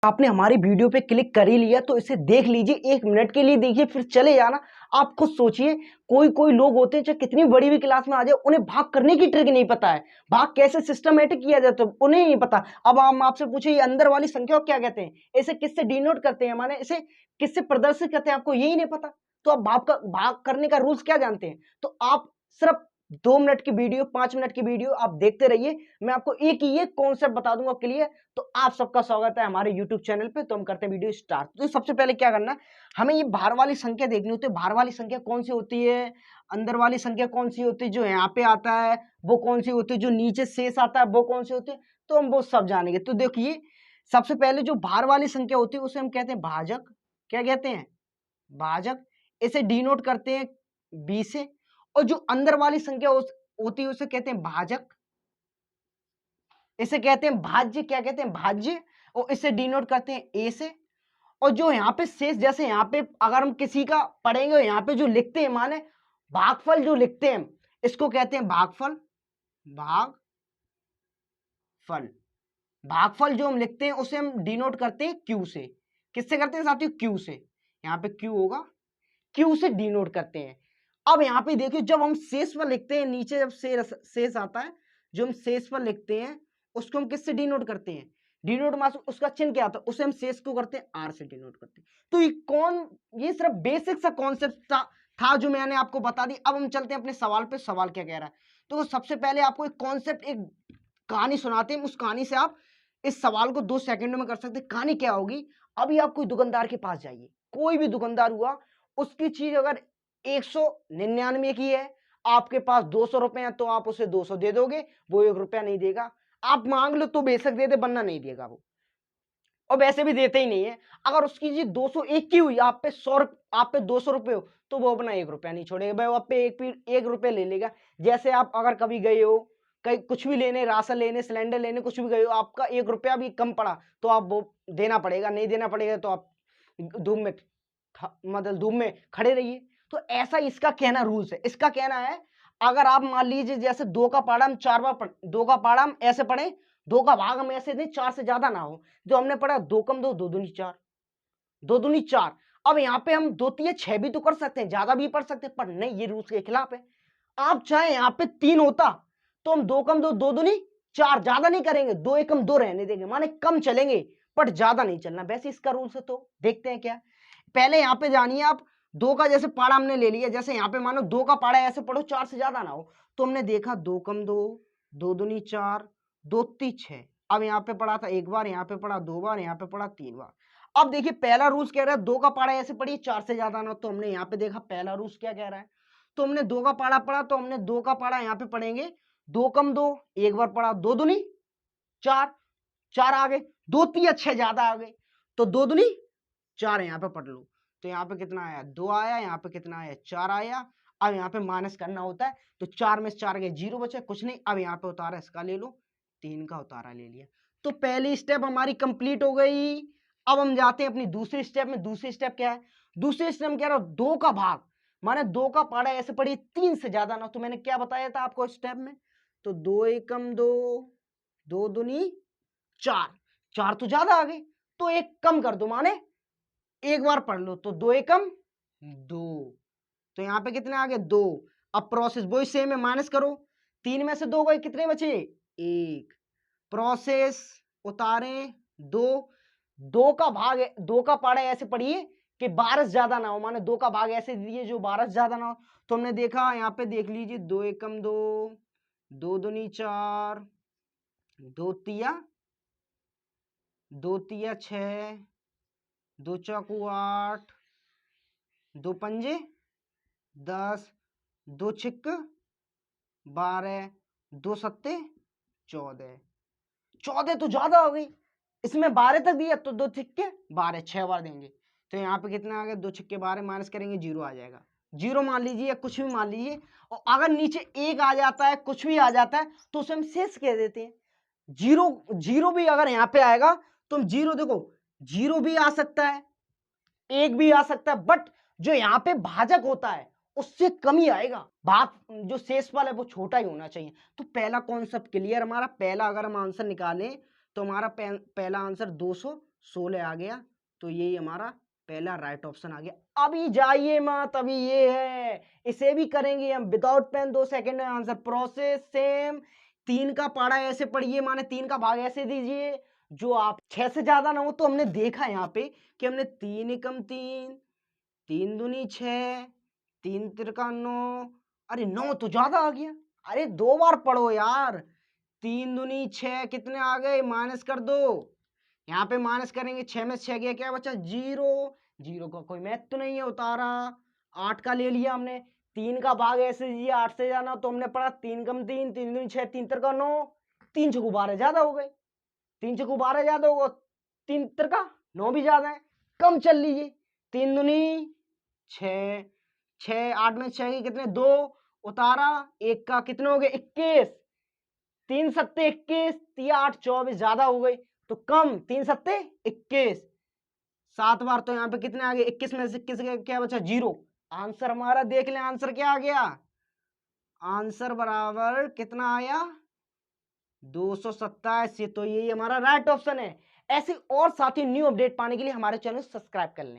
आपने हमारी वीडियो पे क्लिक कर ही लिया तो इसे देख लीजिए, 1 मिनट के लिए देखिए फिर चले जाना। आप खुद सोचिए, कोई लोग होते हैं चाहे कितनी बड़ी भी क्लास में आ जाए, उन्हें भाग करने की ट्रिक नहीं पता है, भाग कैसे सिस्टमेटिक किया जाता है उन्हें नहीं पता। अब हम आपसे पूछे ये अंदर वाली संख्या को क्या कहते हैं, इसे किससे डिनोट करते हैं, माने इसे किससे प्रदर्शित करते हैं, आपको यही नहीं पता। तो आप भाग करने का रूल्स क्या जानते हैं? तो आप सिर्फ 2 मिनट की वीडियो, 5 मिनट की वीडियो आप देखते रहिए। मैं आपको एक ही ये कॉन्सेप्ट बता दूंगा क्लियर। तो आप सबका स्वागत है हमारे YouTube चैनल पे। तो हम करते हैं वीडियो स्टार्ट। तो सबसे पहले क्या करना, हमें ये बाहर वाली संख्या देखनी होती है। बाहर वाली संख्या कौन सी होती है, अंदर वाली संख्या कौन सी होती है, जो यहाँ पे आता है वो कौन सी होती है, जो नीचे शेष आता है वो कौन सी होती है, तो हम वो सब जानेंगे। तो देखिए, सबसे पहले जो बाहर वाली संख्या होती है उसे हम कहते हैं भाजक। क्या कहते हैं? भाजक। इसे डिनोट करते हैं 20 से। और जो अंदर वाली संख्या होती है उसे कहते हैं भाजक, इसे कहते हैं भाज्य। क्या कहते हैं? भाज्य। और इसे डिनोट करते हैं ए से। और जो यहाँ पे शेष, जैसे यहाँ पे अगर हम किसी का पढ़ेंगे, यहाँ पे जो लिखते हैं माने भागफल जो लिखते हैं, इसको कहते हैं भागफल। भागफल। भागफल जो हम लिखते हैं उसे हम डिनोट करते हैं क्यू से। किससे करते हैं साथियों? क्यू से। यहाँ पे क्यू होगा, क्यू से डिनोट करते हैं। अब यहाँ पे देखिए, जब हम शेष पर लिखते हैं, नीचे जब शेष आता है, जो हम शेष पर लिखते हैं उसको हम किससे डिनोट करते हैं? डिनोट मास उसका चिन्ह क्या आता है, उसे हम शेष को करते हैं आर से डिनोट करते हैं। तो ये सिर्फ बेसिक सा कॉन्सेप्ट था जो मैंने आपको बता दी। अब हम चलते हैं अपने सवाल पे। सवाल क्या कह रहा है, तो सबसे पहले आपको एक कॉन्सेप्ट, एक कहानी सुनाते हैं। उस कहानी से आप इस सवाल को 2 सेकंडों में कर सकते हैं। कहानी क्या होगी, अभी आप कोई दुकानदार के पास जाइए, कोई भी दुकानदार हुआ, उसकी चीज अगर 199 की है, आपके पास 200 रुपए हैं, तो आप उसे 200 दे दोगे, वो 1 रुपया नहीं देगा। आप मांग लो तो बेशक दे दे, वरना नहीं देगा वो, और वैसे भी देते ही नहीं है। अगर उसकी चीज 201 की हुई, आप पे 200 रुपए हो, तो वो अपना 1 रुपया नहीं छोड़ेगा भाई, वो आप पे 1 रुपया ले लेगा। जैसे आप अगर कभी गए हो कहीं कुछ भी लेने, राशन लेने, सिलेंडर लेने, कुछ भी गए हो, आपका 1 रुपया भी कम पड़ा तो आप वो देना पड़ेगा, नहीं देना पड़ेगा तो आप धूप में मतलब धूप में खड़े रहिए। तो ऐसा इसका कहना रूल्स है। इसका कहना है, अगर आप मान लीजिए जैसे 2 का पाड़ा हम 4 बार 2 का पाड़ा हम ऐसे पढ़े, 2 का भाग हम ऐसे दें 4 से ज्यादा ना हो। जो हमने पढ़ा 2 कम 2, 2 दूनी 4, 2 दूनी 4। अब यहाँ पे हम 2 तिया 6 भी तो कर सकते हैं, ज्यादा भी पढ़ सकते हैं, पर नहीं, ये रूल्स के खिलाफ है। आप चाहे यहाँ पे 3 होता तो हम 2 कम 2, 2 दूनी 4, ज्यादा नहीं करेंगे, 2 एकम 2 रहने देंगे, माने कम चलेंगे पर ज्यादा नहीं चलना। वैसे इसका रूल्स है। तो देखते हैं क्या। पहले यहाँ पे जानिए आप, 2 का जैसे पाड़ा हमने ले लिया, जैसे यहाँ पे मानो 2 का पाड़ा ऐसे पढ़ो 4 से ज्यादा ना हो, तो हमने देखा 2 कम 2, 2 दूनी 4, 2 ती 6। अब यहाँ पे पढ़ा था 1 बार, यहाँ पे पढ़ा 2 बार, यहाँ पे पढ़ा 3 बार। अब देखिए पहला रूल्स कह रहा है 2 का पाड़ा ऐसे पढ़िए 4 से ज्यादा ना हो, तो हमने यहाँ पे देखा पहला रूल्स क्या कह रहा है। तो हमने 2 का पाड़ा पढ़ा, तो हमने 2 का पाड़ा यहाँ पे पढ़ेंगे 2 कम 2, 1 बार पढ़ा 2 दूनी 4, 4 आ गए, 2 तिया 6 ज्यादा आ गए, तो 2 दूनी 4 यहाँ पे पढ़ लो। तो यहाँ पे कितना आया? 2 आया। यहाँ पे कितना आया? 4 आया। अब यहाँ पे माइनस करना होता है, तो 4 में से 4 गए, 0 बचे, कुछ नहीं। अब यहाँ पे उतारा इसका ले लो, 3 का उतारा ले लिया। तो पहली स्टेप हमारी कंप्लीट हो गई। अब हम जाते हैं अपनी दूसरी स्टेप में। दूसरी स्टेप क्या है? दूसरी स्टेप में कह रहा हूं 2 का भाग, माने 2 का पाड़ा ऐसे पढ़िए 3 से ज्यादा ना। तो मैंने क्या बताया था आपको स्टेप में, तो 2 एकम 2, 2 दूनी 4, 4 तो ज्यादा आ गई, तो एक कम कर दो, माने एक बार पढ़ लो, तो 2 एकम 2, तो यहाँ पे कितने आ गए? 2। अब प्रोसेस वही सेम है, माइनस करो, 3 में से 2 गए, कितने बचे? 1। प्रोसेस उतारे 2, 2 का भाग 2 का पाड़ा ऐसे पढ़िए कि 12 से ज्यादा ना हो, माने 2 का भाग ऐसे दिए जो 12 से ज्यादा ना हो। तो हमने देखा, यहाँ पे देख लीजिए 2 एकम 2, 2 दूनी 4, 2 तिया 6, 2 चौकू 8, 2 पंजे 10, 2 छिक 12, 2 सत्ते 14, 14 तो ज्यादा हो गई। इसमें 12 तक दिया, तो 2 छिक्के 12, 6 बार देंगे, तो यहाँ पे कितना आ गया? 2 छिक्के 12, माइनस करेंगे 0 आ जाएगा। 0 मान लीजिए या कुछ भी मान लीजिए, और अगर नीचे 1 आ जाता है, कुछ भी आ जाता है, तो उसे हम शेष कह देते हैं। 0 भी अगर यहाँ पे आएगा तो हम 0, देखो 0 भी आ सकता है, 1 भी आ सकता है, बट जो यहाँ पे भाजक होता है उससे कम ही आएगा। भाग जो शेषफल है वो छोटा ही होना चाहिए। तो पहला कॉन्सेप्ट क्लियर हमारा। पहला अगर हम आंसर निकालें तो हमारा पहला आंसर 200 16 आ गया, तो यही हमारा पहला राइट ऑप्शन आ गया। अभी जाइए मत, अभी ये है, इसे भी करेंगे हम विदाउट पेन। 2 सेकंड में आंसर। प्रोसेस सेम, 3 का पाड़ा ऐसे पढ़िए, माने 3 का भाग ऐसे दीजिए जो आप 6 से ज्यादा ना हो। तो हमने देखा यहाँ पे कि हमने 3 एकम 3, 3 दूनी 6, 3 तिरका 9, अरे 9 तो ज्यादा आ गया। अरे 2 बार पढ़ो यार। 3 दूनी 6 कितने आ गए, माइनस कर दो। यहाँ पे माइनस करेंगे, 6 में 6 गया, क्या बचा 0। 0 का कोई मैथ तो नहीं है, उतारा। 8 का ले लिया हमने, 3 का भाग ऐसे दिया, 8 से जाना तो हमने पढ़ा 3 कम 3, 3 दूनी 6, 3 तिरका 9, 3 चौको 12 ज्यादा हो गए, 3 चौको 12 ज्यादा होगा, 3 तिरका 9 भी ज्यादा है, कम चल लीजिए। 3 दूनी 6, 6 8 में 6 के कितने 2, उतारा, 1 का कितने हो गए 21, 3 सत्ते 21, 3 8 24 ज्यादा हो गए तो कम, 3 सत्ते 21, 7 बार तो यहाँ पे कितने आ गए 21 में से 21 क्या बचा 0। आंसर हमारा देख लें, आंसर क्या आ गया, आंसर बराबर कितना आया 227। तो यही हमारा राइट ऑप्शन है। ऐसे और साथ ही न्यू अपडेट पाने के लिए हमारे चैनल सब्सक्राइब कर लें।